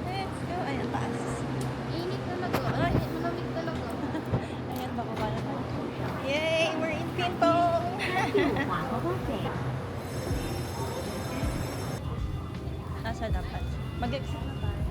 Let's go. Ayan, taas. Init talaga. Ay, malamig talaga. Ayan, bababa na tayo. Yay! We're in Pingpong! Nasa dapat. Mag-exit na tayo.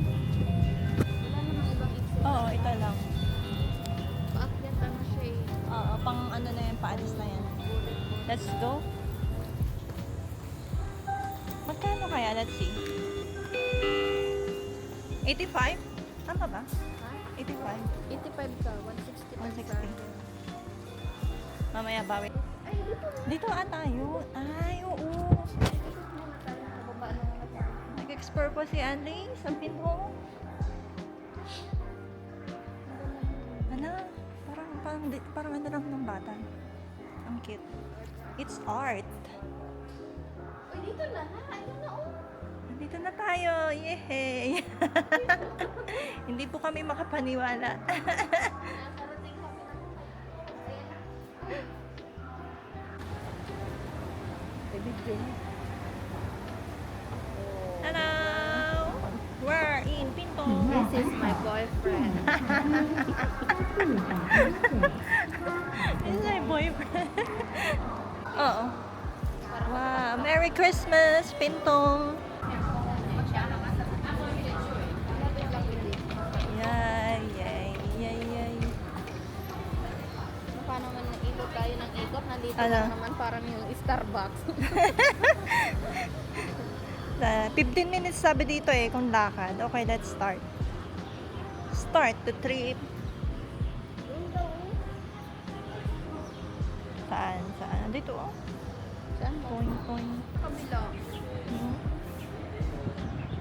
Wala namang ibang exit. Oo, ito lang. Paakyat ano siya eh. Oo, pang ano na yan, paalis na yan. Let's go. Magkano kaya? Let's see. 85? Tama ba? Ha? 85? 85 ka, 160 pa 160. sa Mamaya bawi. Ay, dito na. Dito tayo. Ay, oo. Ikot muna tayo. Nakababa na muna tayo. Nag-explore po si Anley sa Pingpong. Ano? Parang ano lang ng bata. Ang cute. It's art. Uy, dito na ha. Ayun na oh. Nandito na tayo. Yehey! Hindi po kami makapaniwala. Nakarating kami na. Ayan. Hello! We're in Pingpong. This is my boyfriend. This is my boyfriend. Oo. Wow! Merry Christmas, Pingpong! Yay! Yay! Yay! Yay! Paano man naikot tayo ng ikot, nandito Ano? lang naman parang yung Starbucks. 15 minutes sabi dito eh, kung lakad. Okay, let's start. Start the trip. Saan? Saan? Dito oh. Saan ba? Point. Kabila. Hmm.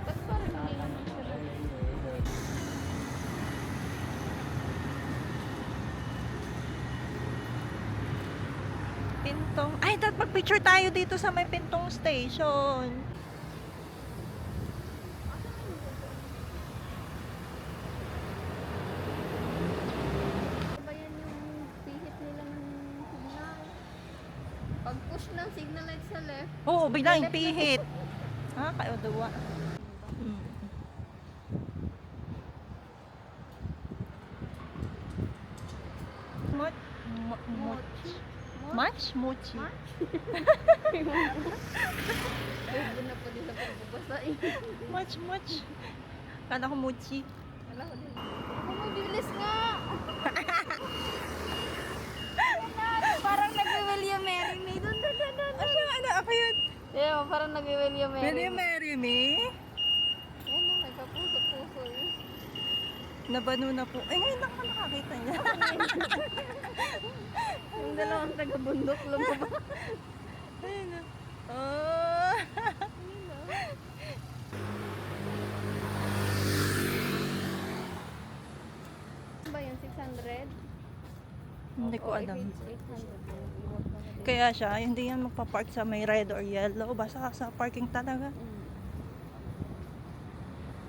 Ba't parang hindi naman siya doon? Pintong. Ay, dapat magpicture tayo dito sa may Pintong Station. Ba yan yung pihit nila ng signal? Pag push ng signal light sa left, Oo, biglang pihit. Ha? Kayo dawa. Hmm. mochi. Mochi? Pwede na pa nila pagbabasain. Moch. Kala ko mochi. Wala ko din. Mabilis nga! Parang nag-William Mary me. Dun. Ano? Ako yun? Yeah, parang nag-William Mary Will you marry me? Ayun na, nagkapuso-puso yun. Nabano na po. Eh, ngayon lang ako nakakita niya. Yung dalawang taga-bundok lumabas. Ayun na. Oh. Ano ba yun? 600? Hindi ko O, alam. if it's 800, Kaya siya, hindi yan magpa-park sa may red or yellow. Basta sa parking talaga.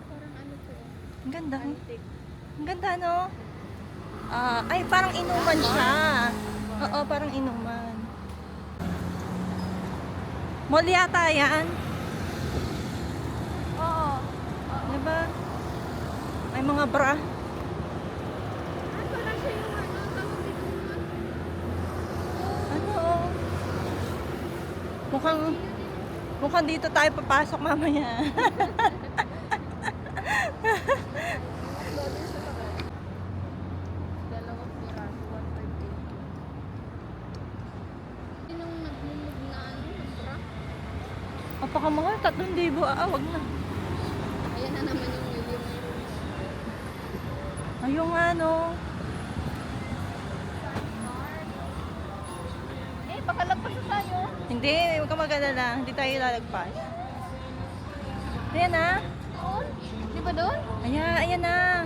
Parang ano to? Ang ganda. Antique. Ang ganda, no? Ay, parang inuman siya. Oo, parang inuman. Mall yata yan. Oo. Diba? Ay, mga bra. Ah, parang siya yung ano, tawag dito nun. Ano? Mukhang dito tayo papasok mamaya. Dalawang piraso, 150. Sinong nagmumug na ano, bra? Papakamahal, 3,000. Wag na. Ayan na naman yung William Mary. Ayun nga, no? Eh, baka lagpas na tayo. Hindi, huwag ka mag-alala. Hindi tayo lalagpas. Ayan na. Doon? Di ba doon? Ayan na.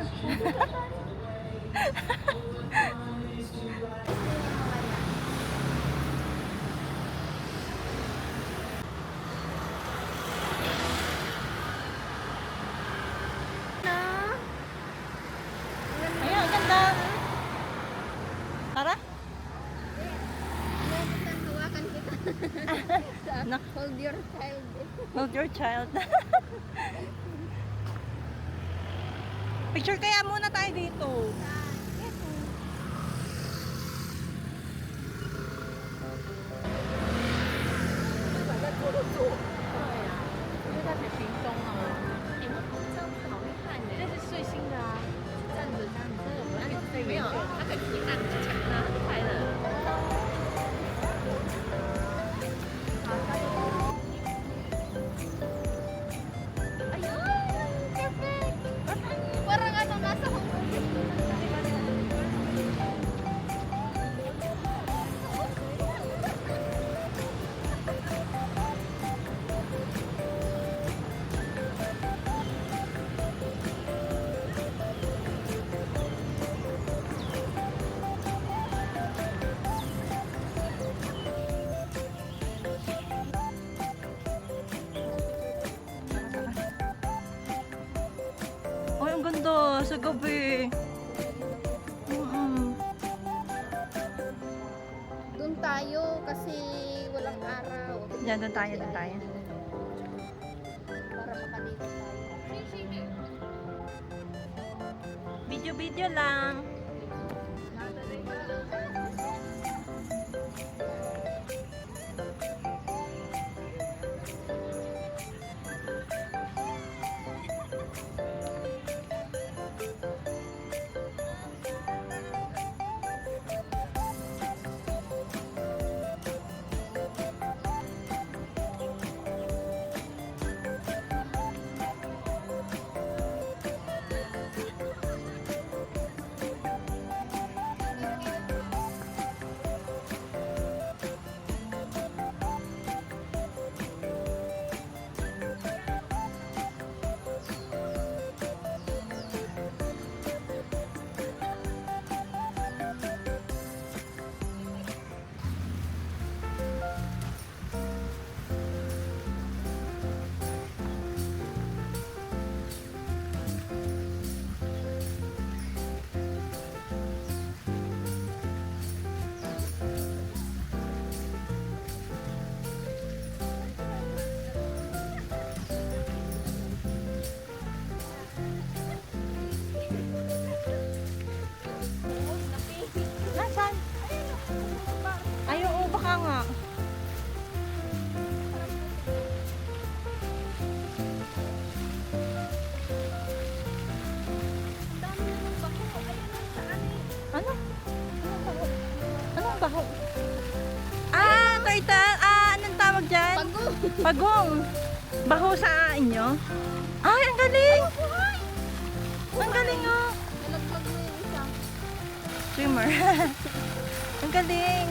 Na? Ayan, ang ganda. your child. Hold your child. Picture kaya muna tayo dito. Parang ano, nasa Hong Kong. Ay, ang ganda sa gabi. Doon tayo kasi walang araw. Diyan, doon tayo, doon tayo. Para makadito tayo. Video-video lang. Nasaan? Ay, oo, baka nga. Ano? Anong baho? Ah, turtle. Ah, anong tawag dyan? Pagong! Pagong. Baho sa inyo? Ay, ang galing! Ang galing oh. Nalaglag mo yung isa. Swimmer. Ang galing.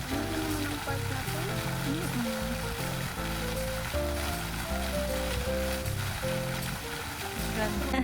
Ano naman ang part na to? Ganda.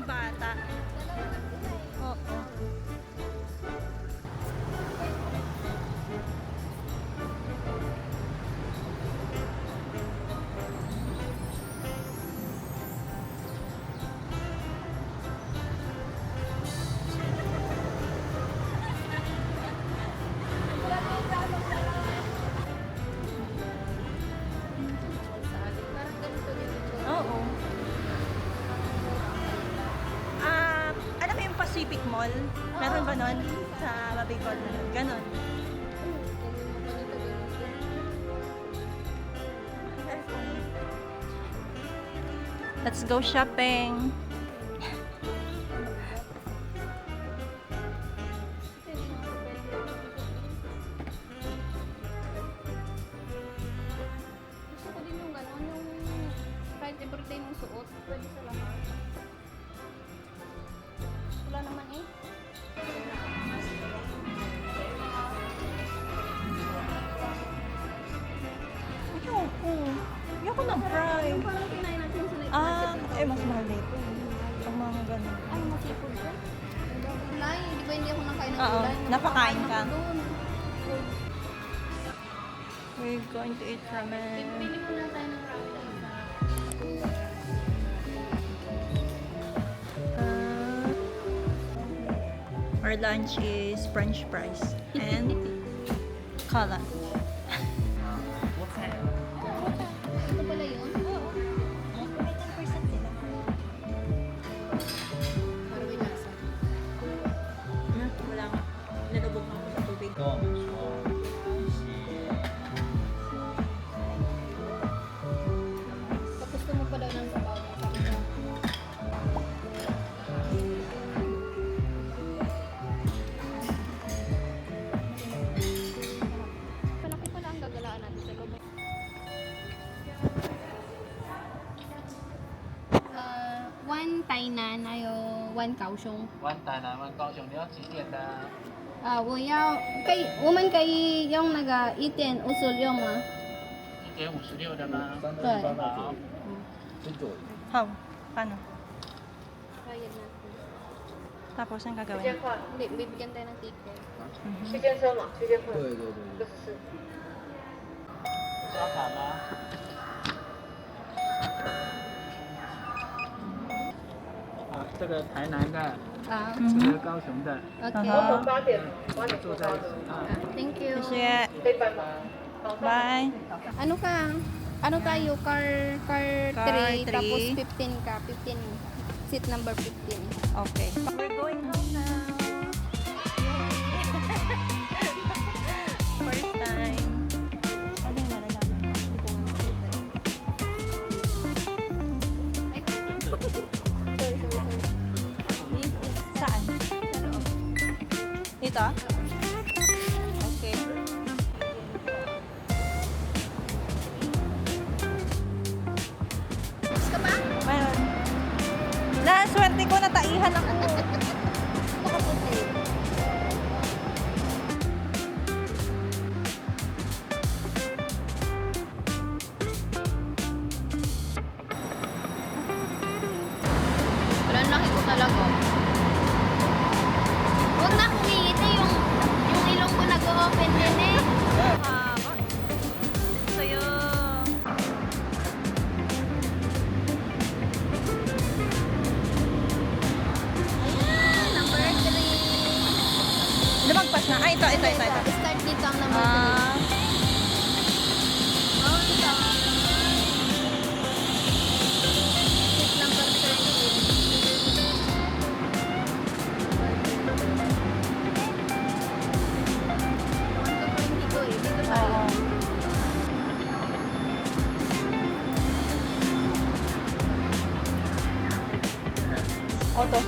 ng bata. Dalawa lang sila eh. Oo. Parang ganito din ito. Oo. Alam mo yung Pacific Mall? Meron ba nun? Sa Babicol na nun? Ganon. Let's go shopping. Gusto ko din yung gano'n, yung kahit everyday mong suot, pwede sa lahat. Wala naman eh. Ayoko. Ayoko ng fry. Yung parang kinain natin sa night Mas mahal dito. Ang mga ganon. Ay, masipod ko. Gulay, di ba hindi ako nakain ng Oo, gulay? napakain ka. ako doon. We're going to eat ramen. Pili mo na tayo ng ramen. Our lunch is French fries and cola. Ito pala yun? Oo. May 10% sila. Para may lasa. Wala nga. Nalubog ako sa tubig. 跟我们说一些 Pag gusto mo pa daw ng sabaw, sabi ko. Malaki pala ang gagalaan natin sa loob. One Tainan,还有 one Kaohsiung。 湾台南、湾高雄，你要几点的啊？我要我们可以用那个1.56吗？ 1.56的吗？对。好， How? Paano? Bayad natin. Tapos, ang gagawin? Hindi, bibigyan tayo ng ticket. 区间车嘛，区间车，对对对。就是刷卡吗？啊，这个台南的，啊这个高雄的， ，OK。Aha. 从8点坐出发的，在一起啊。 Thank you. 谢谢。可以办吗？好， Bye. Ano ka? Ano tayo? Car Car 3, three. tapos 15 ka. 15. Seat number 15. Okay. We're going home now. First time. Ano yung malalaman? Ay, sorry. Saan? Sa loob. Dito? Okay. Gusto ka ba? Mayroon. Swerte ko, nataihan ako. Nakaputi. Wala, laki ko talaga. Huwag na kumingiti yung ilong ko nag-open din eh. Haba. So yun. Number 3. Lumagpas na. Ay, ito. Start dito ang number 3. Ah, Oh, ito. Seat number 13. Hindi ko eh. Dito tayo. oo. Auto.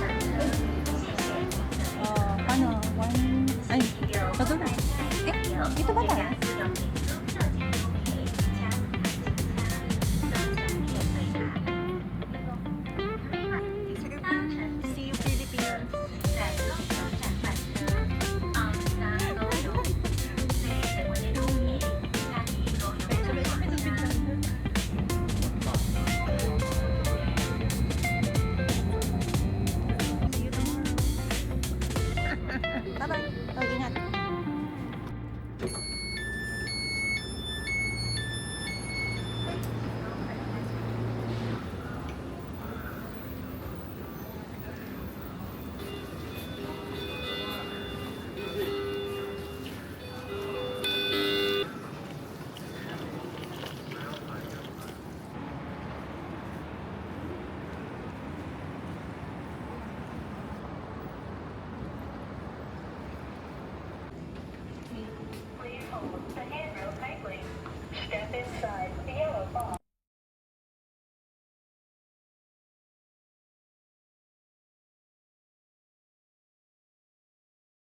Ano? Ay, ito na. Ito ba tayo? See you, Philippines. 在第二报。